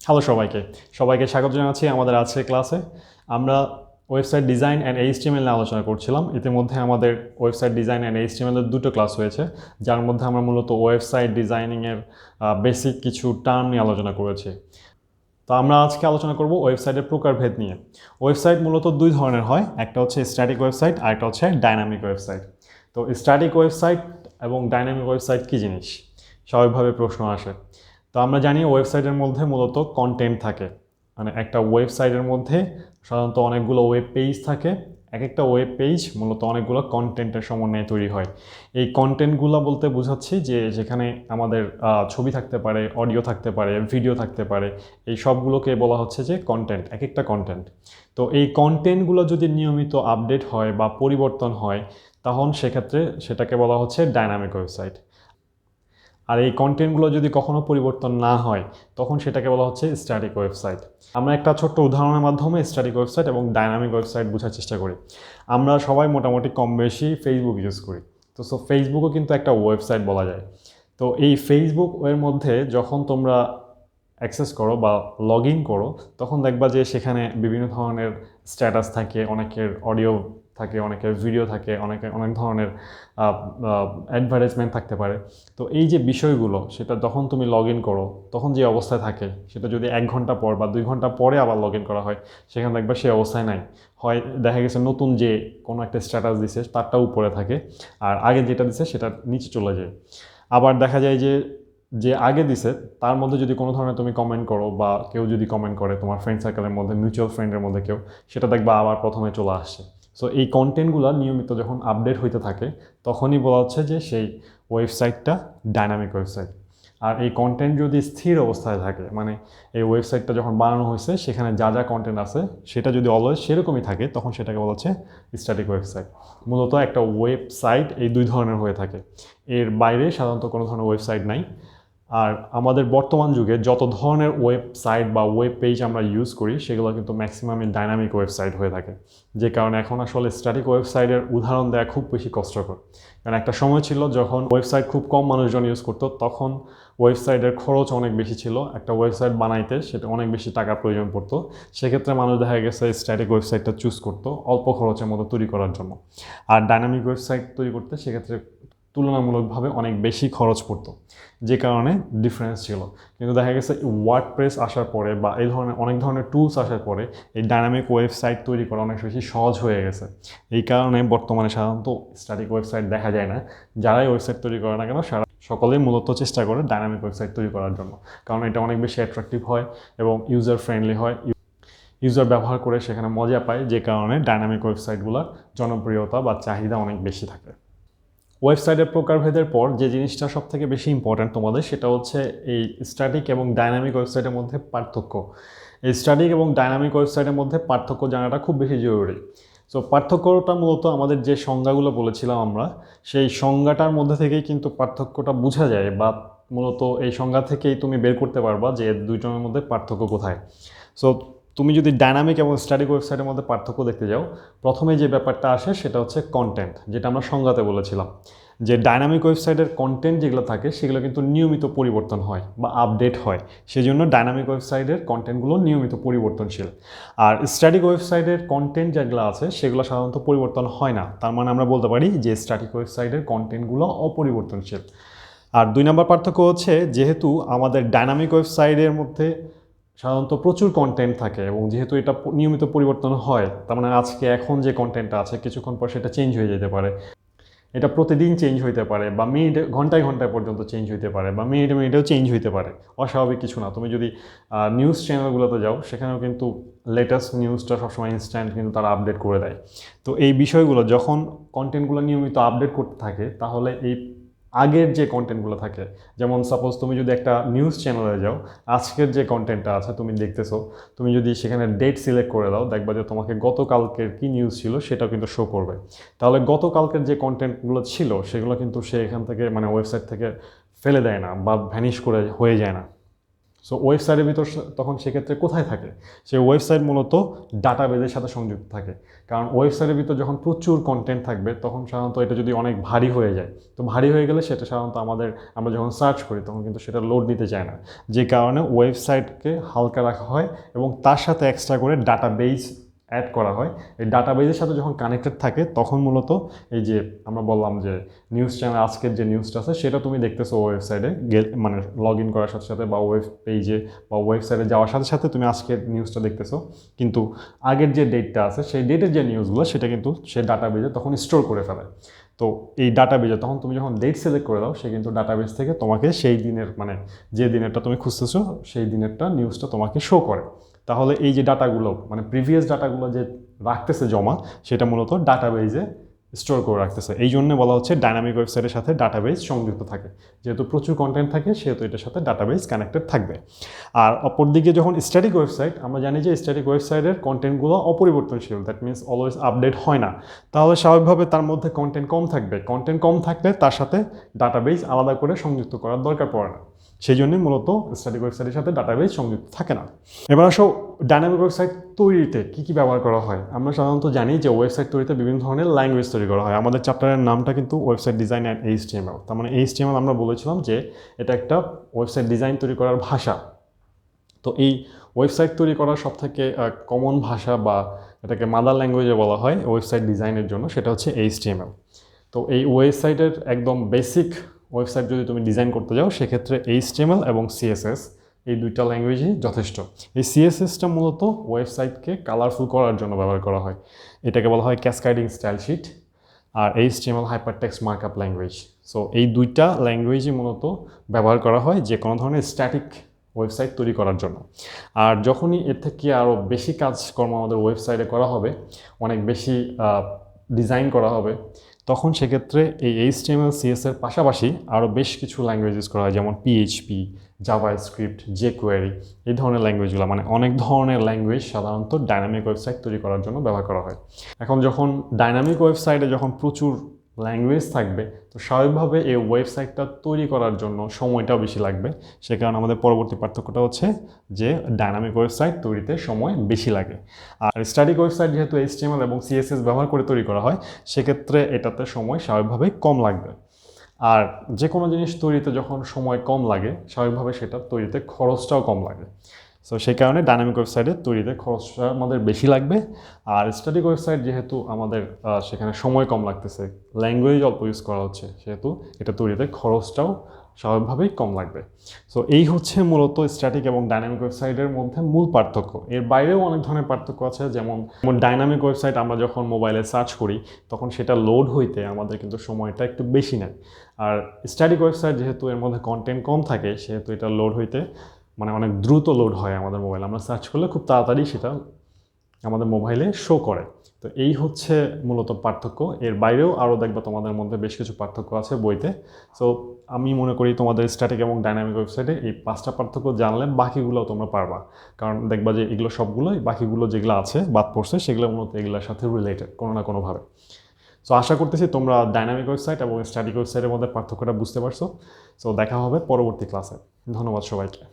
Hello সবাইকে স্বাগত জানাচ্ছি আমাদের আজকের ক্লাসে। আমরা ওয়েবসাইট ডিজাইন অ্যান্ড এইচটিএমএল নিয়ে আলোচনা করছিলাম। ইতিমধ্যে আমাদের ওয়েবসাইট ডিজাইন অ্যান্ড এইচটিএমএল এর দুটো ক্লাস হয়েছে, যার মধ্যে আমরা মূলত ওয়েবসাইট ডিজাইনিংয়ের বেসিক কিছু টার্ম নিয়ে আলোচনা করেছি। তো আমরা আজকে আলোচনা করব ওয়েবসাইটের প্রকারভেদ নিয়ে। ওয়েবসাইট মূলত দুই ধরনের হয়, একটা হচ্ছে স্ট্যাটিক ওয়েবসাইট আর একটা হচ্ছে ডাইনামিক ওয়েবসাইট। তো স্ট্যাটিক ওয়েবসাইট এবং ডাইনামিক ওয়েবসাইট কী জিনিস, স্বাভাবিকভাবে প্রশ্ন আসে। তো আমরা জানি ওয়েবসাইটের মধ্যে মূলত কন্টেন্ট থাকে, মানে একটা ওয়েবসাইটের মধ্যে সাধারণত অনেকগুলো ওয়েব পেজ থাকে। এক একটা ওয়েব পেজ মূলত অনেকগুলো কন্টেন্টের সমন্বয়ে তৈরি হয়। এই কন্টেন্টগুলো বলতে বোঝাচ্ছি যে যেখানে আমাদের ছবি থাকতে পারে, অডিও থাকতে পারে, ভিডিও থাকতে পারে, এই সবগুলোকে বলা হচ্ছে যে কন্টেন্ট, এক একটা কন্টেন্ট। তো এই কন্টেন্টগুলো যদি নিয়মিত আপডেট হয় বা পরিবর্তন হয়, তখন সেক্ষেত্রে সেটাকে বলা হচ্ছে ডাইনামিক ওয়েবসাইট। আর এই কন্টেন্টগুলো যদি কখনো পরিবর্তন না হয়, তখন সেটাকে বলা হচ্ছে স্ট্যাটিক ওয়েবসাইট। আমরা একটা ছোট্ট উদাহরণের মাধ্যমে স্ট্যাটিক ওয়েবসাইট এবং ডাইনামিক ওয়েবসাইট বোঝার চেষ্টা করি। আমরা সবাই মোটামুটি কম বেশি ফেসবুক ইউজ করি। তো ফেসবুকও কিন্তু একটা ওয়েবসাইট বলা যায়। তো এই ফেসবুক এর মধ্যে যখন তোমরা অ্যাক্সেস করো বা লগ ইন করো, তখন দেখবা যে সেখানে বিভিন্ন ধরনের স্ট্যাটাস থাকে, অনেকের অডিও থাকে, অনেকের ভিডিও থাকে, অনেক ধরনের অ্যাডভার্টাইজমেন্ট থাকতে পারে। তো এই যে বিষয়গুলো, সেটা যখন তুমি লগ ইন করো তখন যে অবস্থায় থাকে, সেটা যদি 1 ঘন্টা পর বা 2 ঘন্টা পরে আবার লগ ইন করা হয়, সেখানে দেখবা সেই অবস্থায় নাই। হয় দেখা গেছে নতুন যে কোনো একটা স্ট্যাটাস দিছে তারটা উপরে থাকে, আর আগে যেটা দিছে সেটা নিচে চলে যায়। আবার দেখা যায় যে যে আগে দিছে তার মধ্যে যদি কোনো ধরনের তুমি কমেন্ট করো বা কেউ যদি কমেন্ট করে তোমার ফ্রেন্ড সার্কেলের মধ্যে, মিউচুয়াল ফ্রেন্ডের মধ্যে কেউ, সেটা দেখবা আবার প্রথমে চলে আসছে। সো এই কন্টেন্টগুলো নিয়মিত যখন আপডেট হইতে থাকে, তখনই বলা হচ্ছে যে সেই ওয়েবসাইটটা ডাইনামিক ওয়েবসাইট। আর এই কন্টেন্ট যদি স্থির অবস্থায় থাকে, মানে এই ওয়েবসাইটটা যখন বানানো হয়েছে সেখানে যা যা কন্টেন্ট আছে সেটা যদি অলওয়েজ সেরকমই থাকে, তখন সেটাকে বলা হচ্ছে স্ট্যাটিক ওয়েবসাইট। মূলত একটা ওয়েবসাইট এই দুই ধরনের হয়ে থাকে, এর বাইরে সাধারণত কোনো ধরনের ওয়েবসাইট নাই। আর আমাদের বর্তমান যুগে যত ধরনের ওয়েবসাইট বা ওয়েব পেজ আমরা ইউজ করি, সেগুলো কিন্তু ম্যাক্সিমামই ডাইনামিক ওয়েবসাইট হয়ে থাকে। যে কারণে এখন আসলে স্ট্যাটিক ওয়েবসাইটের উদাহরণ দেওয়া খুব বেশি কষ্টকর। কারণ একটা সময় ছিল যখন ওয়েবসাইট খুব কম মানুষজন ইউজ করতো, তখন ওয়েবসাইটের খরচ অনেক বেশি ছিল। একটা ওয়েবসাইট বানাইতে সেটা অনেক বেশি টাকার প্রয়োজন পড়তো। সেক্ষেত্রে মানুষ দেখা গেছে স্ট্যাটিক ওয়েবসাইটটা চুজ করতো অল্প খরচের মতো তৈরি করার জন্য। আর ডাইনামিক ওয়েবসাইট তৈরি করতে সেক্ষেত্রে তুলনামূলকভাবে অনেক বেশি খরচ পড়তো, যে কারণে ডিফারেন্স ছিল। কিন্তু দেখা গেছে ওয়ার্ডপ্রেস আসার পরে বা এই ধরনের অনেক ধরনের টুলস আসার পরে এই ডাইনামিক ওয়েবসাইট তৈরি করা অনেক বেশি সহজ হয়ে গেছে। এই কারণে বর্তমানে সাধারণত স্ট্যাটিক ওয়েবসাইট দেখা যায় না। যারাই ওয়েবসাইট তৈরি করে না কেন, সকলেই মূলত চেষ্টা করে ডাইনামিক ওয়েবসাইট তৈরি করার জন্য, কারণ এটা অনেক বেশি অ্যাট্রাকটিভ হয় এবং ইউজার ফ্রেন্ডলি হয়। ইউজার ব্যবহার করে সেখানে মজা পায়, যে কারণে ডাইনামিক ওয়েবসাইটগুলোর জনপ্রিয়তা বা চাহিদা অনেক বেশি থাকে। ওয়েবসাইটের প্রকারভেদের পর যে জিনিসটা সব থেকে বেশি ইম্পর্ট্যান্ট তোমাদের, সেটা হচ্ছে এই স্ট্যাটিক এবং ডাইনামিক ওয়েবসাইটের মধ্যে পার্থক্য। এই স্ট্যাটিক এবং ডাইনামিক ওয়েবসাইটের মধ্যে পার্থক্য জানাটা খুব বেশি জরুরি। সো পার্থক্যটা মূলত আমাদের যে সংজ্ঞাগুলো বলেছিলাম আমরা, সেই সংজ্ঞাটার মধ্যে থেকেই কিন্তু পার্থক্যটা বোঝা যায়, বা মূলত এই সংজ্ঞা থেকেই তুমি বের করতে পারবা যে দুইজনের মধ্যে পার্থক্য কোথায়। সো তুমি যদি ডাইনামিক এবং স্ট্যাটিক ওয়েবসাইটের মধ্যে পার্থক্য দেখতে যাও, প্রথমে যে ব্যাপারটা আসে সেটা হচ্ছে কন্টেন্ট, যেটা আমরা সংজ্ঞাতে বলেছিলাম যে ডাইনামিক ওয়েবসাইটের কন্টেন্ট যেগুলো থাকে সেগুলো কিন্তু নিয়মিত পরিবর্তন হয় বা আপডেট হয়। সেই জন্য ডাইনামিক ওয়েবসাইটের কন্টেন্টগুলো নিয়মিত পরিবর্তনশীল। আর স্ট্যাটিক ওয়েবসাইটের কন্টেন্ট যেগুলো আছে সেগুলো সাধারণত পরিবর্তন হয় না। তার মানে আমরা বলতে পারি যে স্ট্যাটিক ওয়েবসাইটের কন্টেন্টগুলো অপরিবর্তনশীল। আর 2 নম্বর পার্থক্য হচ্ছে, যেহেতু আমাদের ডাইনামিক ওয়েবসাইটের মধ্যে সাধারণত প্রচুর কন্টেন্ট থাকে এবং যেহেতু এটা নিয়মিত পরিবর্তন হয়, তার মানে আজকে এখন যে কন্টেন্টটা আছে কিছুক্ষণ পর সেটা চেঞ্জ হয়ে যেতে পারে। এটা প্রতিদিন চেঞ্জ হইতে পারে, বা ঘন্টায় ঘন্টায় পর্যন্ত চেঞ্জ হইতে পারে, বা মিনিটে মিনিটেও চেঞ্জ হইতে পারে। অস্বাভাবিক কিছু না। তুমি যদি নিউজ চ্যানেলগুলোতে যাও, সেখানেও কিন্তু লেটেস্ট নিউজটা সবসময় ইনস্ট্যান্ট কিন্তু তারা আপডেট করে দেয়। তো এই বিষয়গুলো যখন কন্টেন্টগুলো নিয়মিত আপডেট করতে থাকে, তাহলে এই আগের যে কন্টেন্টগুলো থাকে, যেমন সাপোজ তুমি যদি একটা নিউজ চ্যানেলে যাও, আজকের যে কন্টেন্টটা আছে তুমি দেখতেছো, তুমি যদি সেখানে ডেট সিলেক্ট করে দাও, দেখবা যে তোমাকে গতকালকের কি নিউজ ছিল সেটাও কিন্তু শো করবে। তাহলে গতকালকের যে কন্টেন্টগুলো ছিল সেগুলো কিন্তু সে এখান থেকে, মানে ওয়েবসাইট থেকে ফেলে দেয় না বা ভ্যানিশ করে হয়ে যায় না। সো ওয়েবসাইটের ভিতর তখন সেক্ষেত্রে কোথায় থাকে? সেই ওয়েবসাইট মূলত ডাটাবেজের সাথে সংযুক্ত থাকে। কারণ ওয়েবসাইটের ভিতর যখন প্রচুর কন্টেন্ট থাকবে তখন সাধারণত এটা যদি অনেক ভারী হয়ে যায়, তো ভারী হয়ে গেলে সেটা সাধারণত আমরা যখন সার্চ করি তখন কিন্তু সেটা লোড নিতে চায় না, যে কারণে ওয়েবসাইটকে হালকা রাখা হয় এবং তার সাথে এক্সট্রা করে ডাটাবেজ অ্যাড করা হয়। এই ডাটাবেজের সাথে যখন কানেক্টেড থাকে তখন মূলত এই যে আমরা বললাম যে নিউজ চ্যানেল আজকের যে নিউজটা আছে সেটা তুমি দেখতেছো ওয়েবসাইটে মানে লগ ইন করার সাথে সাথে বা ওয়েব পেজে বা ওয়েবসাইটে যাওয়ার সাথে সাথে তুমি আজকের নিউজটা দেখতেছো, কিন্তু আগের যে ডেটটা আছে সেই ডেটের যে নিউজগুলো সেটা কিন্তু সে ডাটাবেজে তখন স্টোর করে ফেলে। তো এই ডাটাবেজে তখন তুমি যখন ডেট সিলেক্ট করে দাও সে কিন্তু ডাটাবেজ থেকে তোমাকে সেই দিনের মানে যে দিনেরটা তুমি খুঁজতেছো সেই দিনেরটা নিউজটা তোমাকে শো করে। তাহলে এই যে ডাটাগুলো মানে প্রিভিয়াস ডাটাগুলো যে রাখতেছে জমা, সেটা মূলত ডাটাবেজে স্টোর করে রাখতেছে। এই জন্য বলা হচ্ছে ডাইনামিক ওয়েবসাইটের সাথে ডাটাবেজ সংযুক্ত থাকে। যেহেতু প্রচুর কন্টেন্ট থাকে সেহেতু এটার সাথে ডাটাবেজ কানেক্টেড থাকবে। আর অপরদিকে যখন স্ট্যাটিক ওয়েবসাইট, আমরা জানি যে স্ট্যাটিক ওয়েবসাইটের কন্টেন্টগুলো অপরিবর্তনশীল, দ্যাট মিনস অলওয়েজ আপডেট হয় না। তাহলে স্বাভাবিকভাবে তার মধ্যে কন্টেন্ট কম থাকবে। কন্টেন্ট কম থাকলে তার সাথে ডাটাবেজ আলাদা করে সংযুক্ত করার দরকার পড়ে না। সেই জন্যই মূলত স্ট্যাটিক ওয়েবসাইটের সাথে ডাটাবেজ সংযুক্ত থাকে না। এবার আসো ডাইনামিক ওয়েবসাইট তৈরিতে কী কী ব্যবহার করা হয়। আমরা সাধারণত জানি যে ওয়েবসাইট তৈরিতে বিভিন্ন ধরনের ল্যাঙ্গুয়েজ তৈরি করা হয়। আমাদের চ্যাপ্টারের নামটা কিন্তু ওয়েবসাইট ডিজাইন অ্যান্ড HTML। তার মানে HTML আমরা বলেছিলাম যে এটা একটা ওয়েবসাইট ডিজাইন তৈরি করার ভাষা। তো এই ওয়েবসাইট তৈরি করার সবথেকে কমন ভাষা বা এটাকে মাদার ল্যাঙ্গুয়েজে বলা হয় ওয়েবসাইট ডিজাইনের জন্য, সেটা হচ্ছে HTML। তো এই ওয়েবসাইটের একদম বেসিক ওয়েবসাইট যদি তুমি ডিজাইন করতে যাও সেক্ষেত্রে HTML এবং CSS এই দুইটা ল্যাঙ্গুয়েজই যথেষ্ট। এই CSSটা মূলত ওয়েবসাইটকে কালারফুল করার জন্য ব্যবহার করা হয়। এটাকে বলা হয় ক্যাসকেডিং স্টাইল শিট। আর HTML hypertext markup language. So এই দুইটা ল্যাঙ্গুয়েজই মূলত ব্যবহার করা হয় যে কোনো ধরনের স্ট্যাটিক ওয়েবসাইট তৈরি করার জন্য। আর যখনই এর থেকে আরও বেশি কাজকর্ম আমাদের ওয়েবসাইটে করা হবে, অনেক বেশি ডিজাইন করা হবে, তখন সেক্ষেত্রে এই HTML CSS এর পাশাপাশি আরও বেশ কিছু ল্যাঙ্গুয়েজ ইউজ করা হয়, যেমন PHP, জাভাস্ক্রিপ্ট, jQuery, এই ধরনের ল্যাঙ্গুয়েজগুলো। মানে অনেক ধরনের ল্যাঙ্গুয়েজ সাধারণত ডাইনামিক ওয়েবসাইট তৈরি করার জন্য ব্যবহার করা হয়। এখন যখন ডাইনামিক ওয়েবসাইটে যখন প্রচুর ল্যাঙ্গুয়েজ থাকবে, তো স্বাভাবিকভাবে এই ওয়েবসাইটটা তৈরি করার জন্য সময়টাও বেশি লাগবে। সে কারণে আমাদের পরবর্তী পার্থক্যটা হচ্ছে যে ডাইনামিক ওয়েবসাইট তৈরিতে সময় বেশি লাগে। আর স্ট্যাটিক ওয়েবসাইট যেহেতু HTML এবং CSS ব্যবহার করে তৈরি করা হয়, সেক্ষেত্রে এটাতে সময় স্বাভাবিকভাবেই কম লাগবে। আর যে কোনো জিনিস তৈরিতে যখন সময় কম লাগে, স্বাভাবিকভাবে সেটা তৈরিতে খরচটাও কম লাগে। সো সেই কারণে ডাইনামিক ওয়েবসাইটের তৈরিতে খরচটা আমাদের বেশি লাগবে। আর স্ট্যাটিক ওয়েবসাইট যেহেতু আমাদের সেখানে সময় কম লাগতেছে, ল্যাঙ্গুয়েজ অল্প ইউজ করা হচ্ছে, সেহেতু এটা তৈরিতে খরচটাও স্বাভাবিকভাবেই কম লাগবে। সো এই হচ্ছে মূলত স্ট্যাটিক এবং ডাইনামিক ওয়েবসাইটের মধ্যে মূল পার্থক্য। এর বাইরেও অনেক ধরনের পার্থক্য আছে, যেমন ডাইনামিক ওয়েবসাইট আমরা যখন মোবাইলে সার্চ করি তখন সেটা লোড হইতে আমাদের কিন্তু সময়টা একটু বেশি নেয়। আর স্ট্যাটিক ওয়েবসাইট যেহেতু এর মধ্যে কন্টেন্ট কম থাকে, সেহেতু এটা লোড হইতে মানে অনেক দ্রুত লোড হয় আমাদের মোবাইলে। আমরা সার্চ করলে খুব তাড়াতাড়ি সেটা আমাদের মোবাইলে শো করে। তো এই হচ্ছে মূলত পার্থক্য। এর বাইরেও আরও দেখবা তোমাদের মধ্যে বেশ কিছু পার্থক্য আছে বইতে। সো আমি মনে করি তোমাদের স্ট্যাটিক এবং ডাইনামিক ওয়েবসাইটে এই 5টা পার্থক্য জানলে বাকিগুলোও তোমরা পারবা। কারণ দেখবা যে এগুলো সবগুলোই বাকিগুলো যেগুলো আছে বাদ পড়ছে সেগুলো মূলত এগুলোর সাথে রিলেটেড কোনো না কোনোভাবে। সো আশা করতেছি তোমরা ডাইনামিক ওয়েবসাইট এবং স্ট্যাটিক ওয়েবসাইটের মধ্যে পার্থক্যটা বুঝতে পারছো। সো দেখা হবে পরবর্তী ক্লাসে। ধন্যবাদ সবাইকে।